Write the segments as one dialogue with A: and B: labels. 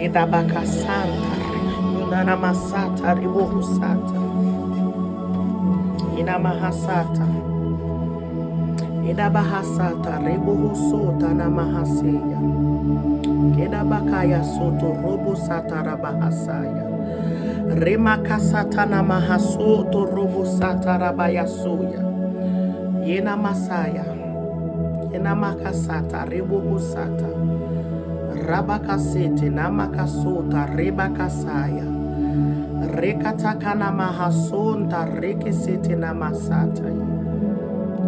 A: Edabaka Santa, Unanamasata, Ribohusata, Inamahasata, Edabahasata, Ribohusota, Namahaseya, Kedabakaya Soto, Robosata, Rabahasaya, Remakasata, Namahasoto, Robosata, Rabayasoya, Yena Masaya, Yena Makasata, Ribohusata, Rabakasete namakasota rebakasaya rekatakana mahasonta rekesete namasata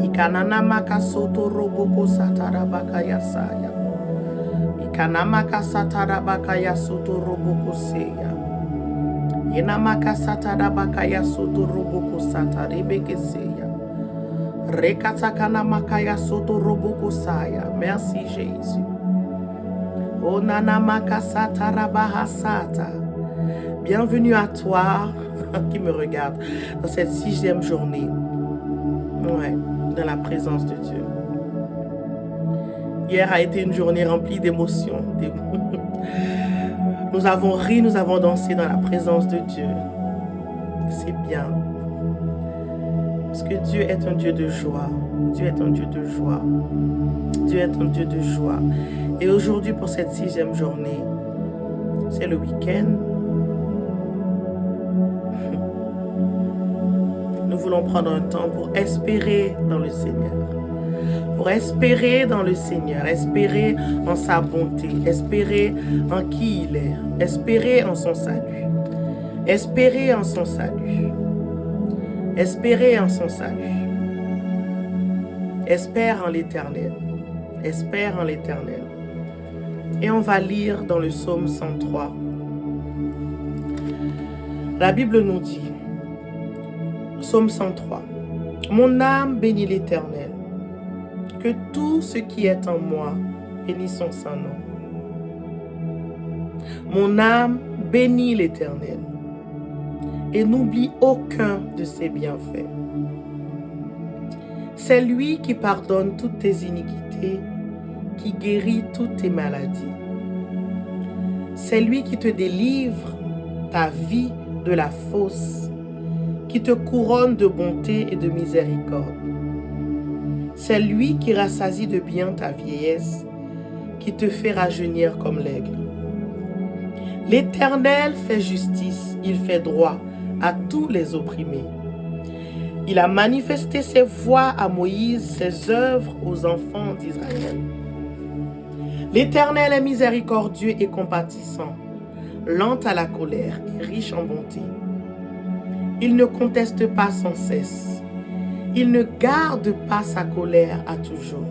A: ikanana makasoto roboko sata rabakayasaya ikanama kasata rabakayasoto roboko seya yenamakasata rabakayasoto roboko sata rebekeseya rekatakana makayasoto roboko saya. Merci Jésus. Bienvenue à toi qui me regarde dans cette 6e journée, dans la présence de Dieu. Hier a été une journée remplie d'émotions. Nous avons ri, nous avons dansé dans la présence de Dieu. C'est bien. Parce que Dieu est un Dieu de joie. Dieu est un Dieu de joie. Dieu est un Dieu de joie. Et aujourd'hui, pour cette 6e journée, c'est le week-end. Nous voulons prendre un temps pour espérer dans le Seigneur. Pour espérer dans le Seigneur. Espérer en sa bonté. Espérer en qui il est. Espérer en son salut. Espérer en son salut. Espérer en son salut. Espère en l'Éternel. Espère en l'Éternel. Et on va lire dans le psaume 103. La Bible nous dit, psaume 103, « Mon âme bénit l'Éternel, que tout ce qui est en moi bénisse son saint nom. Mon âme bénit l'Éternel, et n'oublie aucun de ses bienfaits. C'est lui qui pardonne toutes tes iniquités, qui guérit toutes tes maladies. C'est lui qui te délivre ta vie de la fosse, qui te couronne de bonté et de miséricorde. C'est lui qui rassasie de bien ta vieillesse, qui te fait rajeunir comme l'aigle. L'Éternel fait justice, il fait droit à tous les opprimés. Il a manifesté ses voies à Moïse, ses œuvres aux enfants d'Israël. L'Éternel est miséricordieux et compatissant, lent à la colère et riche en bonté. Il ne conteste pas sans cesse. Il ne garde pas sa colère à toujours.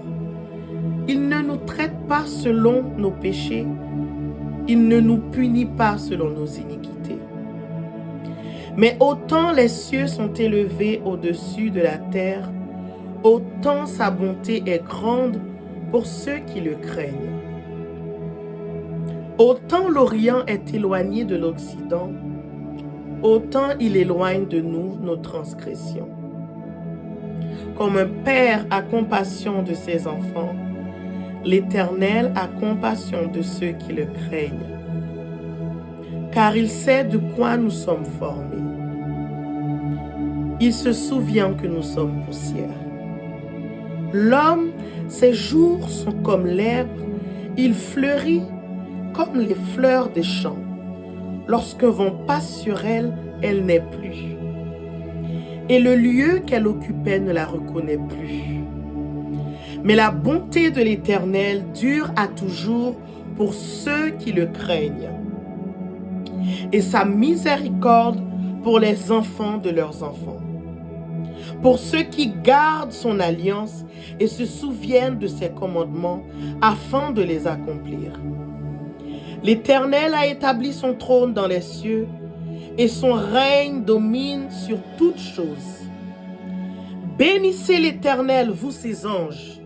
A: Il ne nous traite pas selon nos péchés. Il ne nous punit pas selon nos iniquités. Mais autant les cieux sont élevés au-dessus de la terre, autant sa bonté est grande pour ceux qui le craignent. Autant l'Orient est éloigné de l'Occident, autant il éloigne de nous nos transgressions. Comme un père a compassion de ses enfants, l'Éternel a compassion de ceux qui le craignent, car il sait de quoi nous sommes formés. Il se souvient que nous sommes poussière. L'homme, ses jours sont comme l'herbe, il fleurit comme les fleurs des champs. Lorsqu'un vent passe sur elle, elle n'est plus. Et le lieu qu'elle occupait ne la reconnaît plus. Mais la bonté de l'Éternel dure à toujours pour ceux qui le craignent, et sa miséricorde pour les enfants de leurs enfants, pour ceux qui gardent son alliance et se souviennent de ses commandements afin de les accomplir. L'Éternel a établi son trône dans les cieux et son règne domine sur toutes choses. Bénissez l'Éternel, vous ses anges,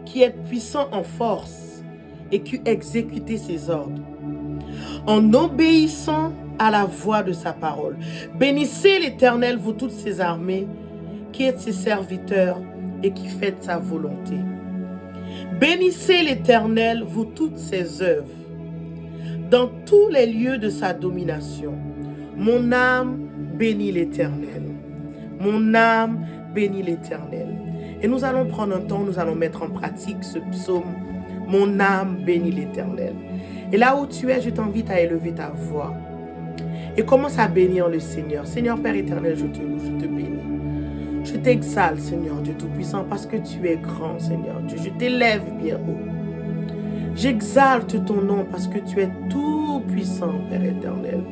A: qui êtes puissants en force et qui exécutez ses ordres, en obéissant à la voix de sa parole. Bénissez l'Éternel, vous toutes ses armées, qui êtes ses serviteurs et qui faites sa volonté. Bénissez l'Éternel, vous toutes ses œuvres, dans tous les lieux de sa domination. Mon âme bénit l'Éternel. Mon âme bénit l'Éternel. Et nous allons prendre un temps, nous allons mettre en pratique ce psaume. Mon âme bénit l'Éternel. Et là où tu es, je t'invite à élever ta voix. Et commence à bénir le Seigneur. Seigneur Père éternel, je te loue, je te bénis. Je t'exalte, Seigneur Dieu Tout-Puissant, parce que tu es grand, Seigneur Dieu. Je t'élève bien haut. J'exalte ton nom parce que tu es tout-puissant, Père éternel.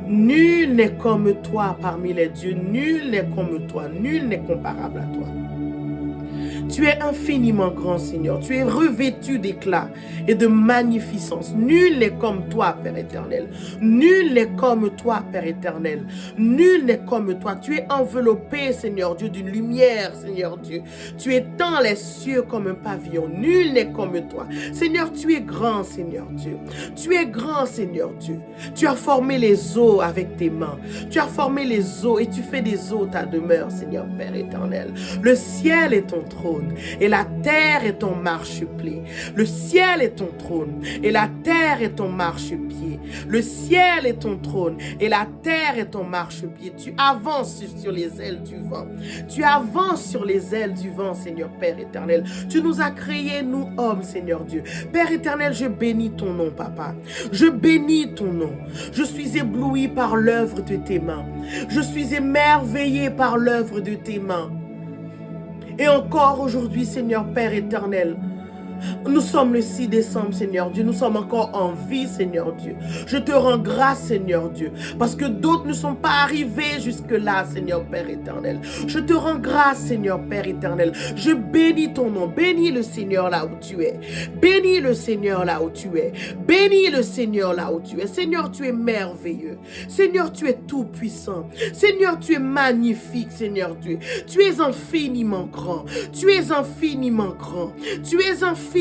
A: Nul n'est comme toi parmi les dieux. Nul n'est comme toi. Nul n'est comparable à toi. Tu es infiniment grand, Seigneur. Tu es revêtu d'éclat et de magnificence. Nul n'est comme toi, Père éternel. Nul n'est comme toi, Père éternel. Nul n'est comme toi. Tu es enveloppé, Seigneur Dieu, d'une lumière, Seigneur Dieu. Tu étends les cieux comme un pavillon. Nul n'est comme toi. Seigneur, tu es grand, Seigneur Dieu. Tu es grand, Seigneur Dieu. Tu as formé les eaux avec tes mains. Tu as formé les eaux et tu fais des eaux ta demeure, Seigneur Père éternel. Le ciel est ton trône et la terre est ton marchepied. Le ciel est ton trône et la terre est ton marchepied. Le ciel est ton trône et la terre est ton marchepied. Tu avances sur les ailes du vent. Tu avances sur les ailes du vent, Seigneur Père éternel. Tu nous as créés, nous hommes, Seigneur Dieu. Père éternel, je bénis ton nom, Papa. Je bénis ton nom. Je suis ébloui par l'œuvre de tes mains. Je suis émerveillé par l'œuvre de tes mains. Et encore aujourd'hui, Seigneur Père éternel, nous sommes le 6 décembre, Seigneur Dieu. Nous sommes encore en vie, Seigneur Dieu. Je te rends grâce, Seigneur Dieu, parce que d'autres ne sont pas arrivés jusque-là, Seigneur Père éternel. Je te rends grâce, Seigneur Père éternel. Je bénis ton nom. Bénis le Seigneur là où tu es. Bénis le Seigneur là où tu es. Bénis le Seigneur là où tu es. Seigneur, tu es merveilleux. Seigneur, tu es tout puissant. Seigneur, tu es magnifique, Seigneur Dieu. Tu es infiniment grand. Tu es infiniment grand. Tu es infiniment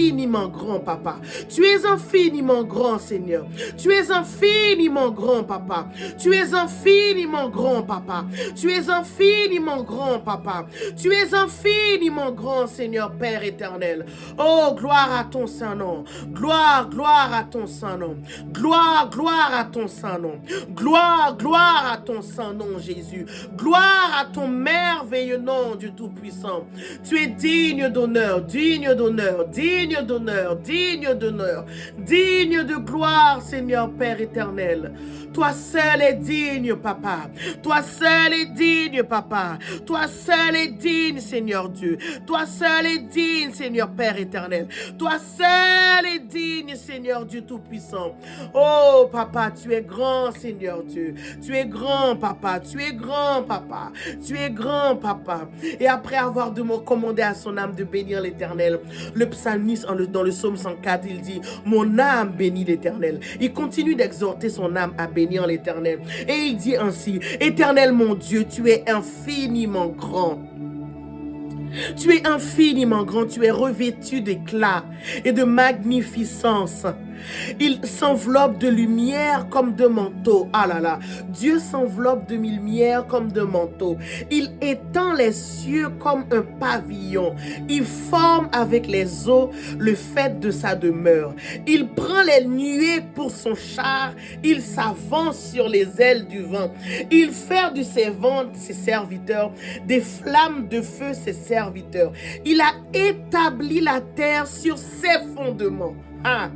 A: grand, Papa. Tu es infiniment grand, Seigneur. Tu es infiniment grand, Papa. Tu es infiniment grand, Papa. Tu es infiniment grand, Papa. Tu es infiniment grand, Seigneur Père éternel. Oh, gloire à ton saint nom. Gloire, gloire à ton saint nom. Gloire, gloire à ton saint nom. Gloire, gloire à ton saint nom, Jésus. Gloire à ton merveilleux nom, Dieu Tout-Puissant. Tu es digne d'honneur, digne d'honneur, digne d'honneur, digne d'honneur, digne de gloire, Seigneur Père éternel. Toi seul est digne, Papa. Toi seul est digne, Papa. Toi seul est digne, Seigneur Dieu. Toi seul est digne, Seigneur Père éternel. Toi seul est digne, Seigneur Dieu Tout-Puissant. Oh, Papa, tu es grand, Seigneur Dieu. Tu es grand, Papa. Tu es grand, Papa. Tu es grand, Papa. Et après avoir commandé à son âme de bénir l'Éternel, le psalmiste dans le psaume 104, il dit, mon âme bénit l'Éternel. Il continue d'exhorter son âme à bénir l'Éternel. Et il dit ainsi, Éternel mon Dieu, tu es infiniment grand. Tu es infiniment grand, tu es revêtu d'éclat et de magnificence. Il s'enveloppe de lumière comme de manteau. Ah là là, Dieu s'enveloppe de lumière comme de manteau. Il étend les cieux comme un pavillon. Il forme avec les eaux le fait de sa demeure. Il prend les nuées pour son char. Il s'avance sur les ailes du vent. Il fait de ses vents ses serviteurs, des flammes de feu ses serviteurs. Il a établi la terre sur ses fondements. Ah,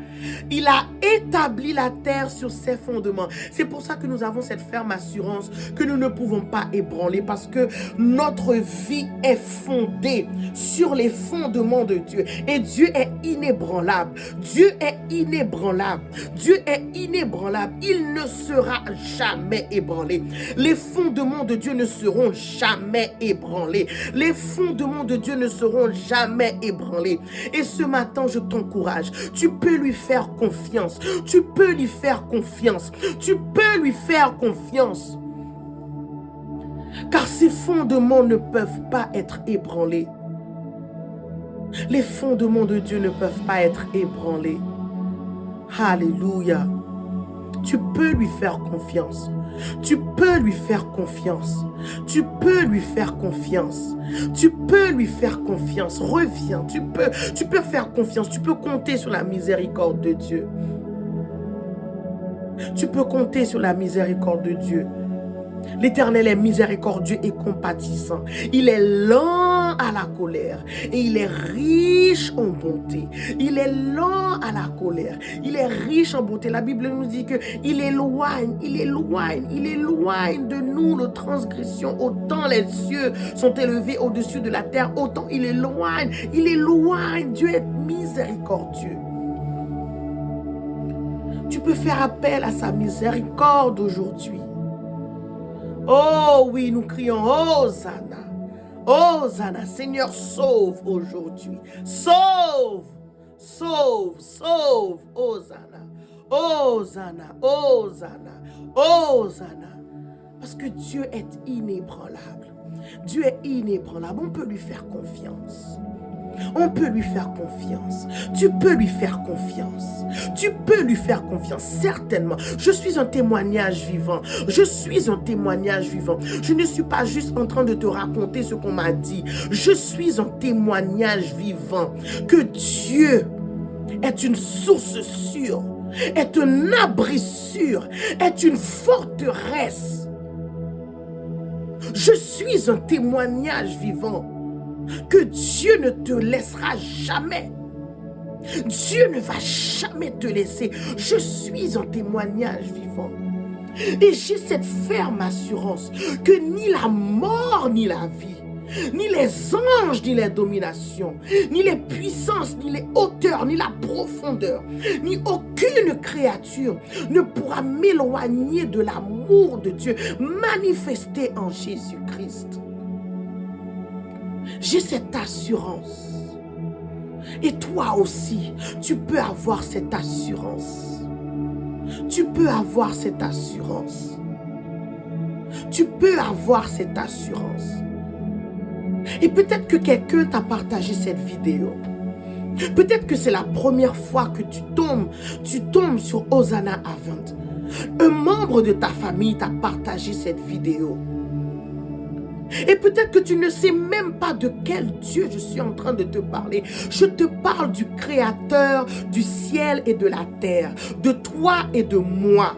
A: il a établi la terre sur ses fondements. C'est pour ça que nous avons cette ferme assurance que nous ne pouvons pas ébranler, parce que notre vie est fondée sur les fondements de Dieu. Et Dieu est inébranlable. Dieu est inébranlable. Dieu est inébranlable. Il ne sera jamais ébranlé. Les fondements de Dieu ne seront jamais ébranlés. Les fondements de Dieu ne seront jamais ébranlés. Et ce matin, je t'encourage. Tu peux lui faire confiance. Tu peux lui faire confiance. Tu peux lui faire confiance. Car ces fondements ne peuvent pas être ébranlés. Les fondements de Dieu ne peuvent pas être ébranlés. Alléluia. Tu peux lui faire confiance. Tu peux lui faire confiance. Tu peux lui faire confiance. Tu peux lui faire confiance. Reviens. Tu peux faire confiance. Tu peux compter sur la miséricorde de Dieu. Tu peux compter sur la miséricorde de Dieu. L'Éternel est miséricordieux et compatissant. Il est lent à la colère et il est riche en bonté. Il est lent à la colère. Il est riche en bonté. La Bible nous dit qu'il éloigne de nous nos transgressions. Autant les cieux sont élevés au-dessus de la terre, autant il éloigne. Dieu est miséricordieux. Tu peux faire appel à sa miséricorde aujourd'hui. Oh oui, nous crions Hosanna. Hosanna, Seigneur, sauve aujourd'hui. Sauve, sauve, sauve. Hosanna, Hosanna, Hosanna, Hosanna. Parce que Dieu est inébranlable. Dieu est inébranlable. On peut lui faire confiance. On peut lui faire confiance. Tu peux lui faire confiance. Tu peux lui faire confiance, certainement. Je suis un témoignage vivant. Je suis un témoignage vivant. Je ne suis pas juste en train de te raconter ce qu'on m'a dit. Je suis un témoignage vivant que Dieu est une source sûre, est un abri sûr, est une forteresse. Je suis un témoignage vivant que Dieu ne te laissera jamais. Dieu ne va jamais te laisser. Je suis un témoignage vivant. Et j'ai cette ferme assurance que ni la mort, ni la vie, ni les anges, ni les dominations, ni les puissances, ni les hauteurs, ni la profondeur, ni aucune créature ne pourra m'éloigner de l'amour de Dieu manifesté en Jésus-Christ. J'ai cette assurance. Et toi aussi, tu peux avoir cette assurance. Tu peux avoir cette assurance. Tu peux avoir cette assurance. Et peut-être que quelqu'un t'a partagé cette vidéo. Peut-être que c'est la première fois que tu tombes sur Hosanna Advent. Un membre de ta famille t'a partagé cette vidéo. Et peut-être que tu ne sais même pas de quel Dieu je suis en train de te parler. Je te parle du Créateur du ciel et de la terre, de toi et de moi.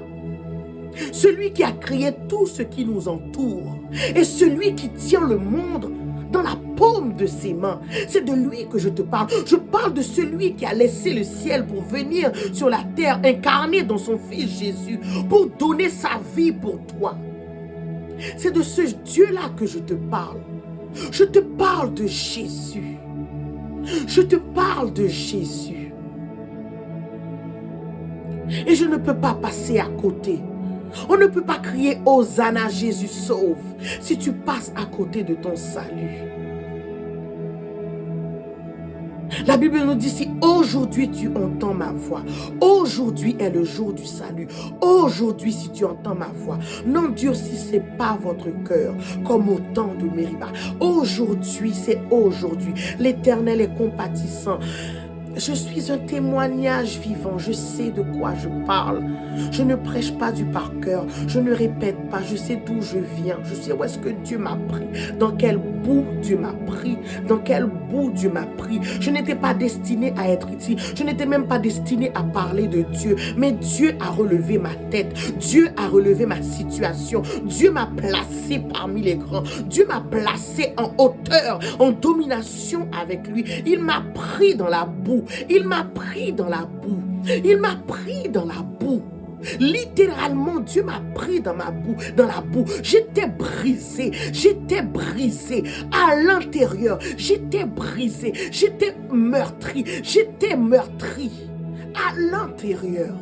A: Celui qui a créé tout ce qui nous entoure et celui qui tient le monde dans la paume de ses mains. C'est de lui que je te parle. Je parle de celui qui a laissé le ciel pour venir sur la terre, incarné dans son Fils Jésus, pour donner sa vie pour toi. C'est de ce Dieu-là que je te parle. Je te parle de Jésus. Je te parle de Jésus. Et je ne peux pas passer à côté. On ne peut pas crier Hosanna, Jésus sauve, si tu passes à côté de ton salut. La Bible nous dit, si aujourd'hui tu entends ma voix, aujourd'hui est le jour du salut. Aujourd'hui, si tu entends ma voix, n'endurcissez pas votre cœur comme au temps de Mériba. Aujourd'hui, c'est aujourd'hui. L'Éternel est compatissant. Je suis un témoignage vivant, je sais de quoi je parle. Je ne prêche pas du par cœur, je ne répète pas, je sais d'où je viens, je sais où est-ce que Dieu m'a pris, dans quel bout Dieu m'a pris, dans quel bout Dieu m'a pris. Je n'étais pas destiné à être ici, je n'étais même pas destiné à parler de Dieu, mais Dieu a relevé ma tête, Dieu a relevé ma situation, Dieu m'a placé parmi les grands, Dieu m'a placé en hauteur, en domination avec lui. Il m'a pris dans la boue. Il m'a pris dans la boue. Il m'a pris dans la boue. Littéralement, Dieu m'a pris dans la boue. J'étais brisé à l'intérieur. J'étais brisé, j'étais meurtri à l'intérieur.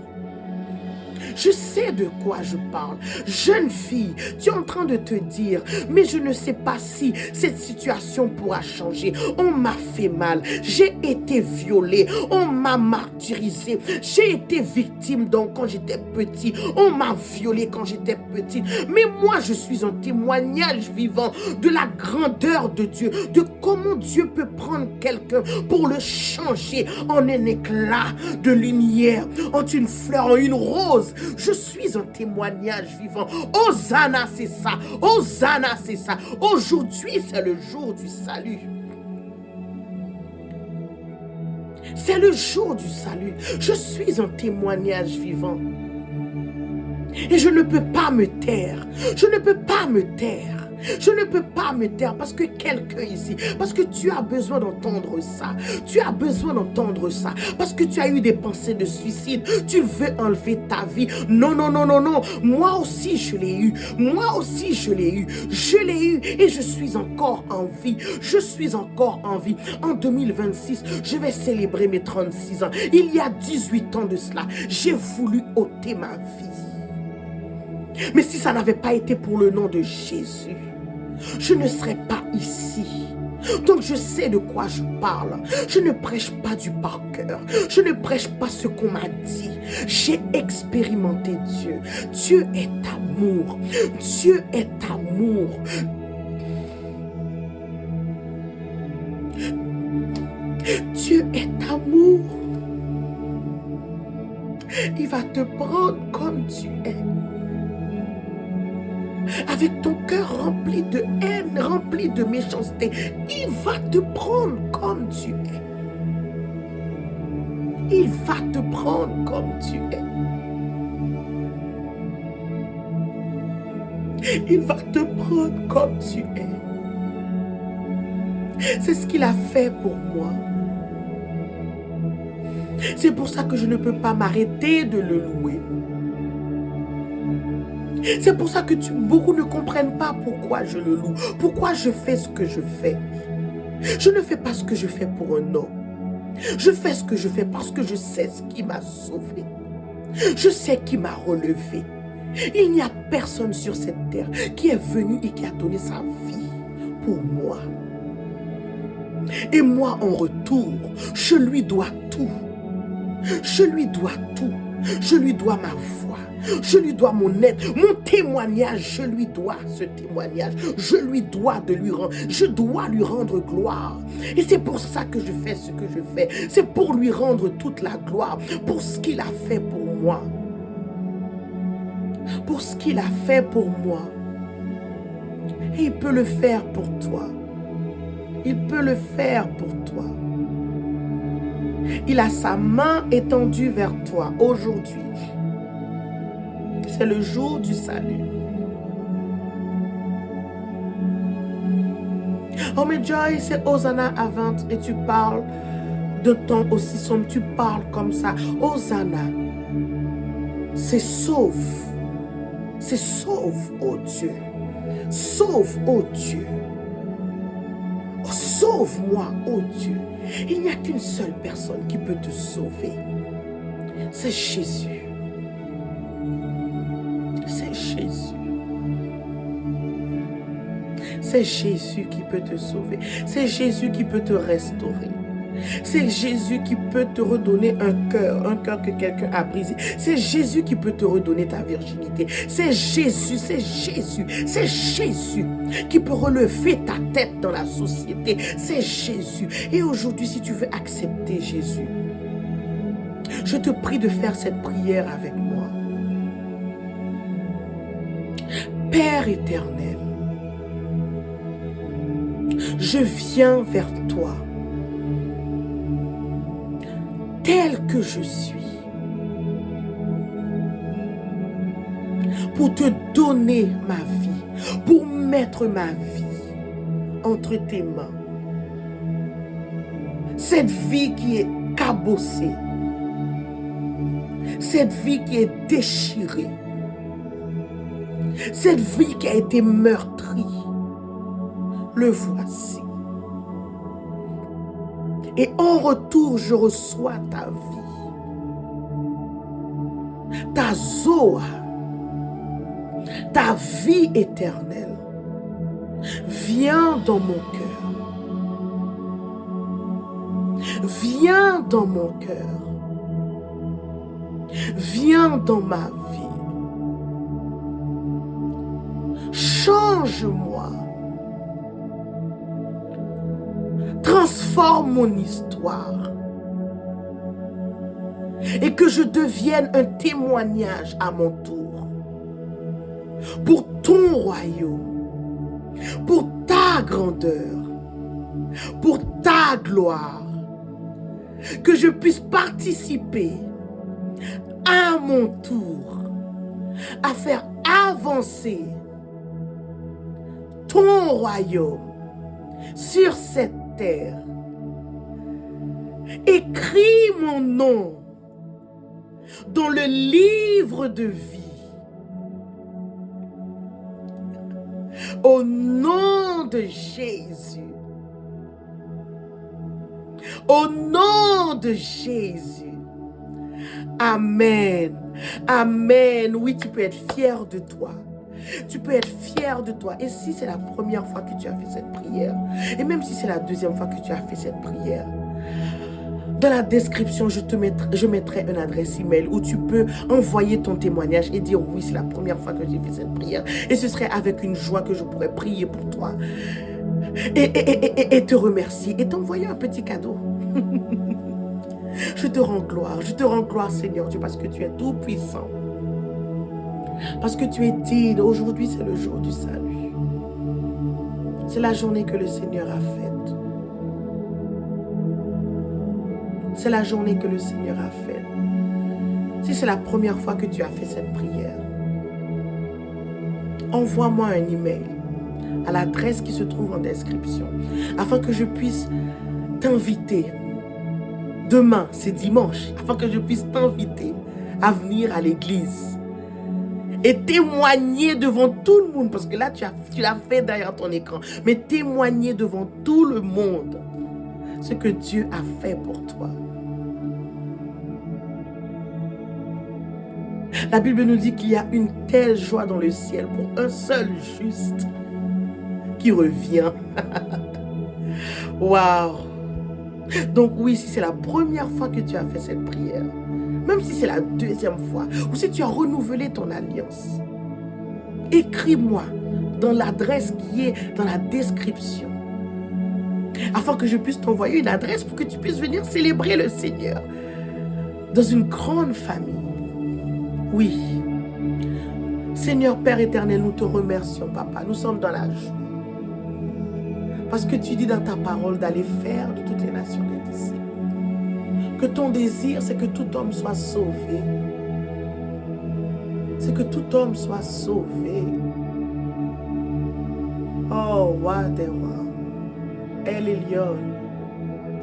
A: Je sais de quoi je parle. Jeune fille, tu es en train de te dire, mais je ne sais pas si cette situation pourra changer. On m'a fait mal, j'ai été violée, on m'a martyrisée, j'ai été victime donc quand j'étais petit, on m'a violée quand j'étais petite. Mais moi, je suis un témoignage vivant de la grandeur de Dieu, de comment Dieu peut prendre quelqu'un pour le changer en un éclat de lumière, en une fleur, en une rose. Je suis un témoignage vivant. Hosanna, c'est ça. Hosanna, c'est ça. Aujourd'hui, c'est le jour du salut. C'est le jour du salut. Je suis un témoignage vivant. Et je ne peux pas me taire. Je ne peux pas me taire. Je ne peux pas me taire parce que quelqu'un ici, parce que tu as besoin d'entendre ça. Tu as besoin d'entendre ça. Parce que tu as eu des pensées de suicide. Tu veux enlever ta vie. Non, non, non, non, non. Moi aussi, je l'ai eu. Moi aussi, je l'ai eu. Je l'ai eu et je suis encore en vie. Je suis encore en vie. En 2026, je vais célébrer mes 36 ans. Il y a 18 ans de cela, j'ai voulu ôter ma vie. Mais si ça n'avait pas été pour le nom de Jésus, je ne serais pas ici. Donc je sais de quoi je parle. Je ne prêche pas du par cœur. Je ne prêche pas ce qu'on m'a dit. J'ai expérimenté Dieu. Dieu est amour. Dieu est amour. Dieu est amour. Il va te prendre comme tu es. Avec ton cœur rempli de haine, rempli de méchanceté, il va te prendre comme tu es. Il va te prendre comme tu es. Il va te prendre comme tu es. C'est ce qu'il a fait pour moi. C'est pour ça que je ne peux pas m'arrêter de le louer. C'est pour ça que beaucoup ne comprennent pas pourquoi je le loue, pourquoi je fais ce que je fais. Je ne fais pas ce que je fais pour un homme. Je fais ce que je fais parce que je sais ce qui m'a sauvé. Je sais qui m'a relevé. Il n'y a personne sur cette terre qui est venu et qui a donné sa vie pour moi. Et moi, en retour, je lui dois tout. Je lui dois tout. Je lui dois ma foi. Je lui dois mon aide, mon témoignage. Je lui dois ce témoignage. Je lui dois de lui rendre. Je dois lui rendre gloire. Et c'est pour ça que je fais ce que je fais. C'est pour lui rendre toute la gloire. Pour ce qu'il a fait pour moi. Pour ce qu'il a fait pour moi. Et il peut le faire pour toi. Il peut le faire pour toi. Il a sa main étendue vers toi aujourd'hui. C'est le jour du salut. Oh mais Joy, c'est Hosanna avant et tu parles de temps aussi sombre. Tu parles comme ça. Hosanna, c'est sauve. C'est sauve, oh Dieu. Sauve, oh Dieu. Oh, sauve-moi, oh Dieu. Il n'y a qu'une seule personne qui peut te sauver. C'est Jésus. C'est Jésus. C'est Jésus qui peut te sauver. C'est Jésus qui peut te restaurer. C'est Jésus qui peut te redonner un cœur que quelqu'un a brisé. C'est Jésus qui peut te redonner ta virginité. C'est Jésus, c'est Jésus, c'est Jésus qui peut relever ta tête dans la société. C'est Jésus. Et aujourd'hui, si tu veux accepter Jésus, je te prie de faire cette prière avec moi. Père éternel, je viens vers toi. Tel que je suis, pour te donner ma vie, pour mettre ma vie entre tes mains. Cette vie qui est cabossée, cette vie qui est déchirée, cette vie qui a été meurtrie, le voici. Et en retour, je reçois ta vie. Ta Zoa. Ta vie éternelle. Viens dans mon cœur. Viens dans mon cœur. Viens dans ma vie. Change-moi. Transforme mon histoire et que je devienne un témoignage à mon tour pour ton royaume, pour ta grandeur, pour ta gloire, que je puisse participer à mon tour à faire avancer ton royaume sur cette terre. Écris mon nom dans le livre de vie. Au nom de Jésus. Au nom de Jésus. Amen. Amen. Oui, tu peux être fier de toi. Tu peux être fier de toi. Et si c'est la première fois que tu as fait cette prière, et même si c'est la deuxième fois que tu as fait cette prière, dans la description, je mettrai une adresse email où tu peux envoyer ton témoignage et dire oui, c'est la première fois que j'ai fait cette prière. Et ce serait avec une joie que je pourrais prier pour toi et te remercier et t'envoyer un petit cadeau. Je te rends gloire Seigneur Dieu, parce que tu es tout puissant. Parce que tu es digne. Aujourd'hui, c'est le jour du salut. C'est la journée que le Seigneur a faite. C'est la journée que le Seigneur a faite. Si c'est la première fois que tu as fait cette prière, envoie-moi un email à l'adresse qui se trouve en description, afin que je puisse t'inviter. Demain, c'est dimanche, afin que je puisse t'inviter à venir à l'église et témoigner devant tout le monde, parce que là, tu l'as fait derrière ton écran, mais témoigner devant tout le monde ce que Dieu a fait pour toi. La Bible nous dit qu'il y a une telle joie dans le ciel pour un seul juste qui revient. Waouh! Donc oui, si c'est la première fois que tu as fait cette prière, même si c'est la deuxième fois, ou si tu as renouvelé ton alliance, écris-moi dans l'adresse qui est dans la description, afin que je puisse t'envoyer une adresse pour que tu puisses venir célébrer le Seigneur dans une grande famille. Oui. Seigneur Père éternel, nous te remercions, Papa. Nous sommes dans la joie. Parce que tu dis dans ta parole d'aller faire de toutes les nations des disciples. Que ton désir, c'est que tout homme soit sauvé. C'est que tout homme soit sauvé. Oh, roi des rois. El Elyon,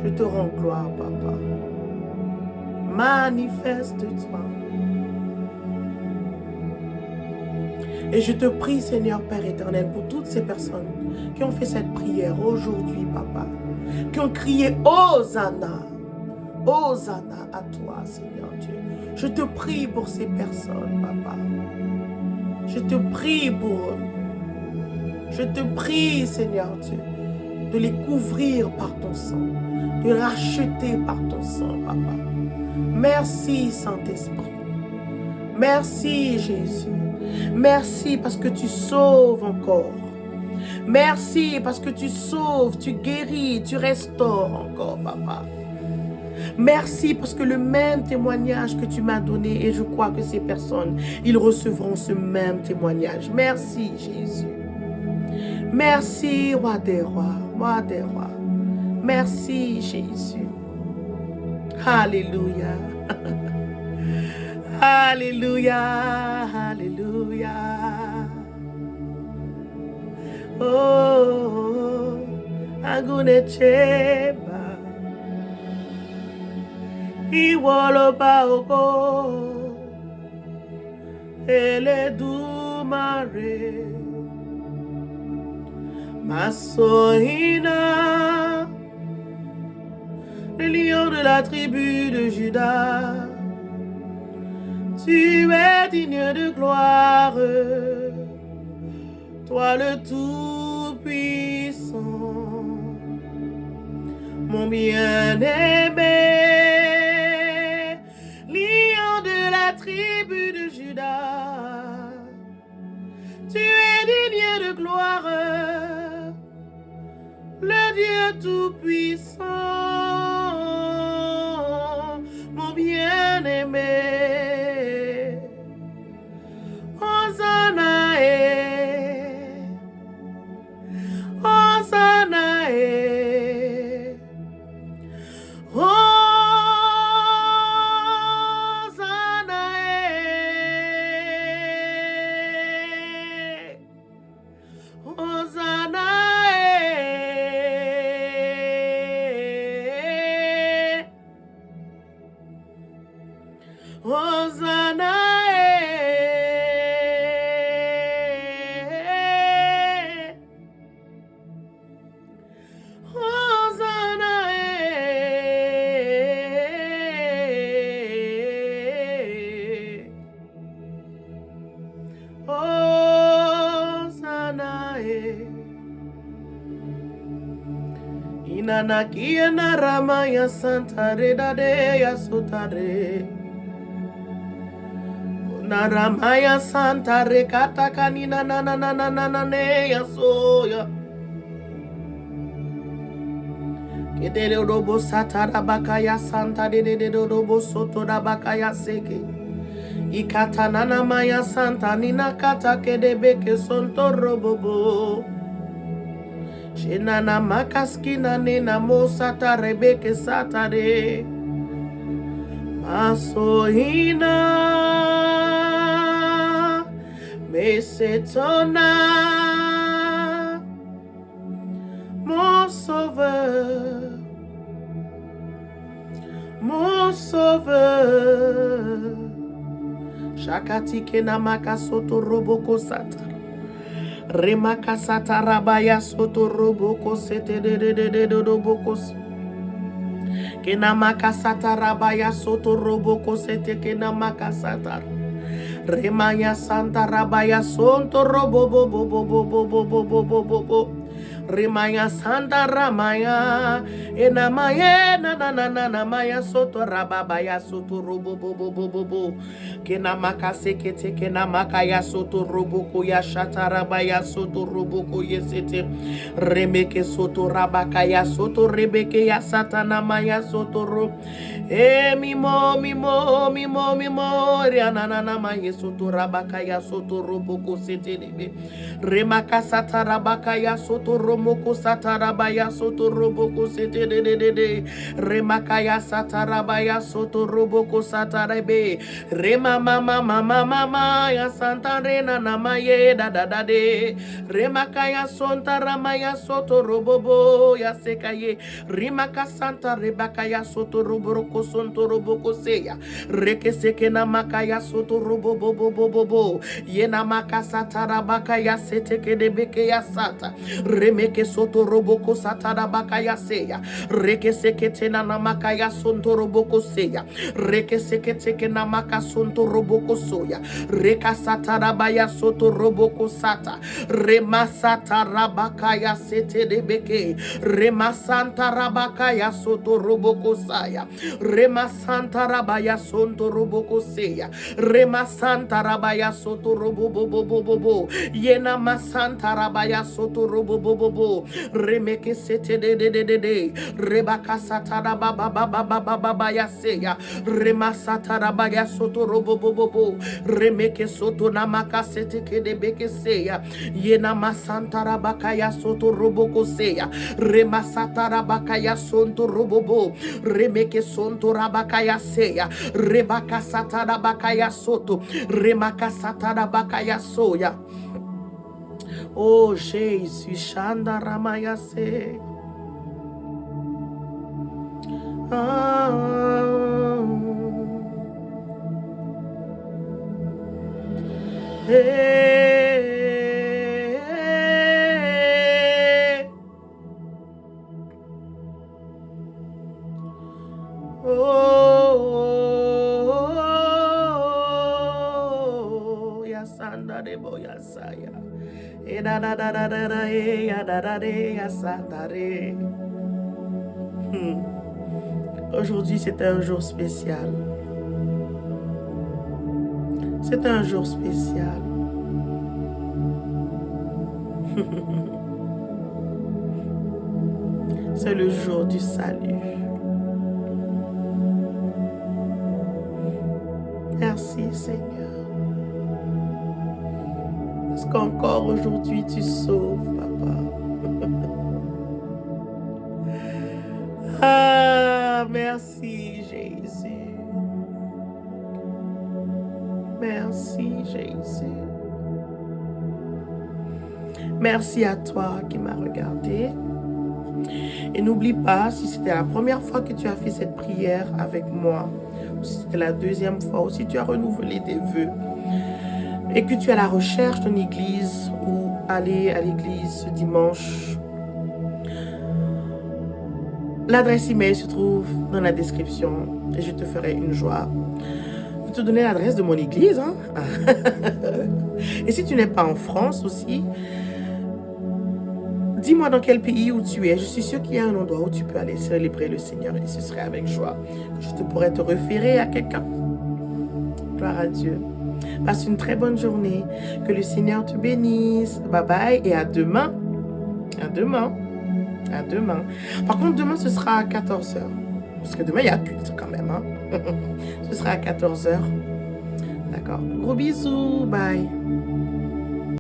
A: je te rends gloire, Papa. Manifeste-toi. Et je te prie, Seigneur Père éternel, pour toutes ces personnes qui ont fait cette prière aujourd'hui, Papa, qui ont crié Hosanna, Hosanna à toi, Seigneur Dieu. Je te prie pour ces personnes, Papa. Je te prie pour eux. Je te prie, Seigneur Dieu, de les couvrir par ton sang, de les racheter par ton sang, Papa. Merci, Saint-Esprit. Merci, Jésus. Merci parce que tu sauves encore. Merci parce que tu sauves, tu guéris, tu restaures encore, Papa. Merci parce que le même témoignage que tu m'as donné, et je crois que ces personnes, ils recevront ce même témoignage. Merci, Jésus. Merci, roi des rois, roi des rois. Merci, Jésus. Alléluia. Alléluia, alléluia. Oh, agunecheba. Iwoloba oko. Eledumare. Masohina. Le lion de la tribu de Juda. Tu es digne de gloire, toi le Tout-Puissant, mon bien-aimé, lion de la tribu de Juda. Tu es digne de gloire, le Dieu Tout-Puissant, mon bien-aimé. Hosannae, Hosannae, Hosannae, Hosanna, Hosanna, Hosanna, Inanakia na rama ya santa redade ya sotare. Na rama ya santa rekata kanina na na na na na na ne ya soya. Kedere robo satara bakaya santa de robo soto da bakaya seke. Ikata nana maya santa nina kata kedebeke sonto robobo. Shenana makaskina nena mo sata rebeke satare. Masohina mesetona mon sauveur, mon sauveur. Shakati kena makasoto roboko sata. Remaka sata rabaya soto roboko sete de roboko. Kena makasata rabaya soto roboko sete kena makasata. Remaya santa rabaya sonto robo bo bo bo bo bo bo bo bo bo bo bo. Remaya santa ramaya enamaya na na na na na maya soto rababaya soto robo bo bo bo bo bo. Kena makase kete kena makaya soto roboko ya shata rabaya soto roboko yesete. Remeke soto rabakaya soto rebeke ya satana maya soto ro. Mimo rianana maya soto rabakaya soto roboko sete debe. Remaka sata rabakaya soto romoko sata rabaya soto roboko sete de. Remakaya sata rabaya soto roboko sata rebe. Rema mama ya santa rena namaye da de. Remakaya sonta ramaya soto robobo ya sekaye. Rimaka santa rebakaya soto roboroko sonto roboko seya. Reke seke namakaya soto robobo. Yena makasata rabakaya seteke debeke ya sata. Remeke soto roboko sata rabakaya seya. Reke seke tena namakaya sonto roboko seya. Reke seke teke namaka sonto roboko soya. Reka sata rabaya soto roboko sata. Remasata rabakaya sete debeke. Remasanta rabakaya soto roboko saya. Remasanta rabaya sonto roboko seya. Remasanta rabaya soto robobobobobo. Yena masanta rabaya soto robobobobo. Remeke sete de. Rebaka sata rababababababaya seya. Remasata rabaya soto robobobobo. Remeke soto namaka sete kedebeke seya. Yena masanta rabakaya soto roboko seya. Remasata rabakaya sonto robobo. Remeke sonto rabakaya seya. Rebaka sata rabakaya soto. Remaka sata rabakaya soya. Oh Jésus, Shanda Ramaya se. Yasanda de boyasaya. Aujourd'hui, c'est un jour spécial. C'est un jour spécial. C'est le jour du salut. Merci, Seigneur. Parce qu'encore aujourd'hui, tu sauves, Papa. Ah, merci, Jésus. Merci, Jésus. Merci à toi qui m'as regardé. Et n'oublie pas, si c'était la première fois que tu as fait cette prière avec moi, ou si c'était la deuxième fois, ou si tu as renouvelé tes vœux, et que tu es à la recherche d'une église ou aller à l'église ce dimanche, l'adresse email se trouve dans la description et je te ferai une joie de te donner l'adresse de mon église. Hein? Et si tu n'es pas en France aussi, dis-moi dans quel pays où tu es. Je suis sûre qu'il y a un endroit où tu peux aller célébrer le Seigneur et ce serait avec joie que je te pourrais te référer à quelqu'un. Gloire à Dieu. Passe une très bonne journée. Que le Seigneur te bénisse. Bye bye et à demain. À demain. À demain. Par contre, demain, ce sera à 14 h. Parce que demain, il y a culte quand même. Hein? Ce sera à 14 h. D'accord. Gros bisous. Bye.